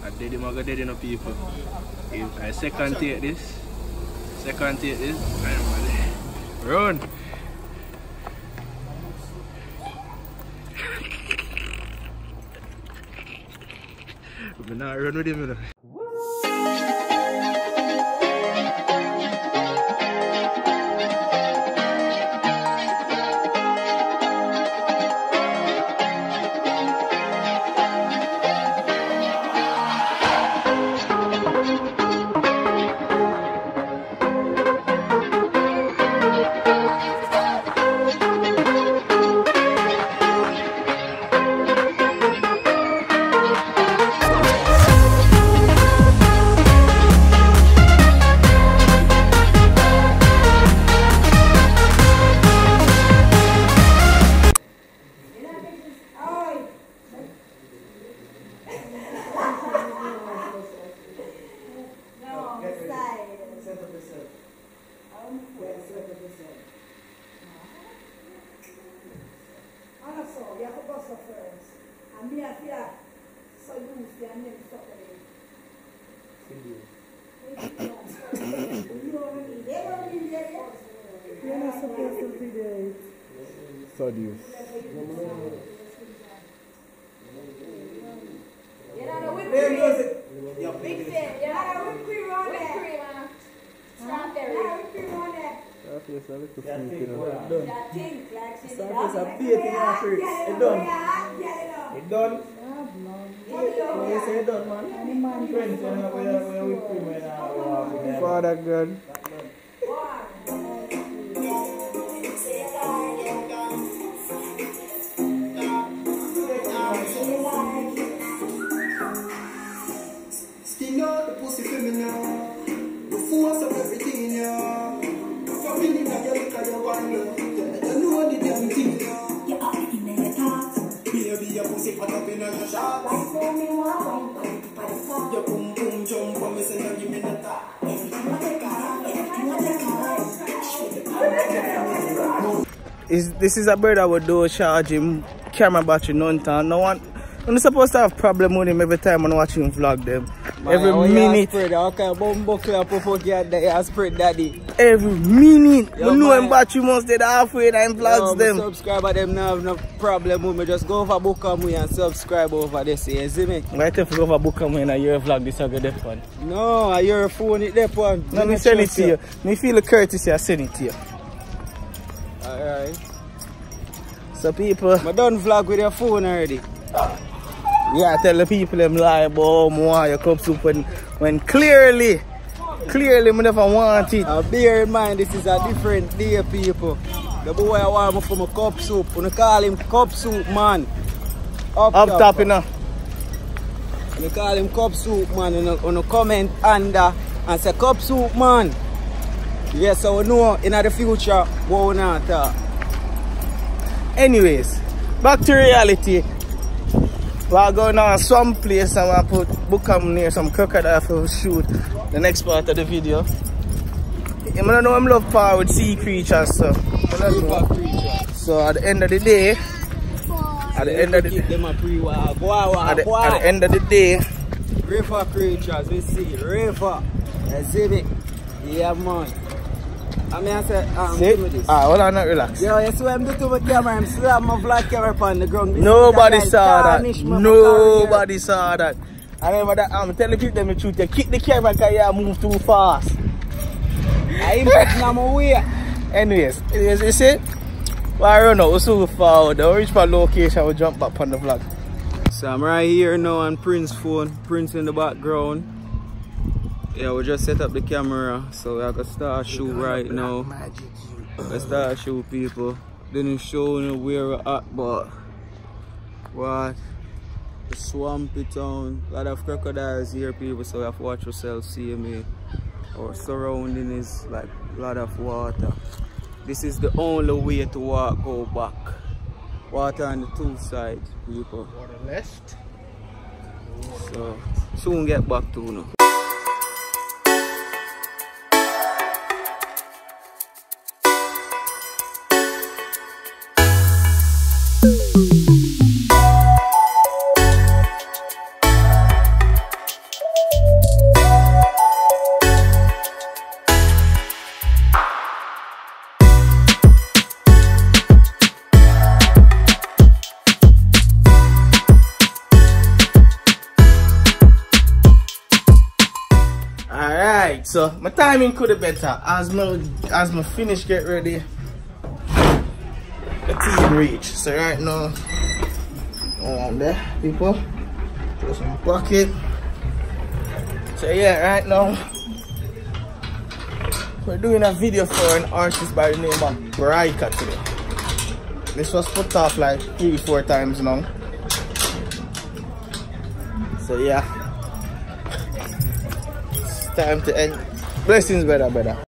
I did him, I got dead enough people. If I second take this, I'm ready. Run! I'm not run with him, you know. Seduce. Big fan. Yeah, whipped cream on there. Whipped cream on strawberry. Yeah, whipped cream on there. That face a little sweet, you know. That thing, like she did. It's a plate in our fruits. It's done. It's done. You say it's done, man. Friends, we have whipped cream in our Father God. Skin out the pussy criminal. The force of everything in you. Family that you look at your wonder. You know the damn thing. You are in your talk. Baby, your pussy hot up in your shop. Your boom boom jump for me, say no give me the talk. This is a bird that would do charge him camera battery none time. No one. I'm supposed to have problem with him every time I'm watching him vlog them. Man, every minute. Every minute. Yo, we know man. him battery must dead halfway and him vlogs them. Subscriber them now have no problem with me. Just go over Bookam and subscribe over this. You see me? Right if you go over Bookam and your vlog this I get that one. No, I your phone it that one. No, me send it to you. Me feel the courtesy I send it to you. Alright. So people, I done vlog with your phone already. yeah, tell the people them lie about more your cup soup when clearly me never want it. Bear in mind this is a different day, people. The boy I want me for my cup soup. You call him cup soup man. Up top, you know. You call him cup soup man. You comment under and say cup soup man. Yes, so we know in the future what we not talk. Anyways, back to reality. We're going on some place and we'll put Bookam near some crocodile for shoot the next part of the video. I don't know I'm love power with sea creatures, so so at the end of the day, at the end of the day, river creatures, we see river, exhibit, yeah man. I mean I said, give me this. Hold on, not relax. Yo, you see what I'm doing to my camera? I'm slapping my vlog camera on the ground. Nobody saw that. Nobody saw that. I remember that I'm telling people the truth. You kick the camera because you move too fast. I ain't putting on my way. Anyways, you see? Well, I run out, we're so far. The reach for location, we'll jump back on the vlog. So I'm right here now on Prince's phone. Prince in the background. Yeah, we just set up the camera, so I can start shoot right now. Let's start shoot people. Didn't show you where we're at, but what? The swampy town. A lot of crocodiles here, people, so you have to watch yourself. See me. Our surrounding is like a lot of water. This is the only way to walk, go back. Water on the two sides, people. Water left. So soon get back to you. So my timing could have better as my finish get ready. The team reach. So right now, around there, people. Throw some bucket. So yeah, right now we're doing a video for an artist by the name of Braika today. This was put off like 3-4 times now. So yeah, it's time to end. Blessings, brother.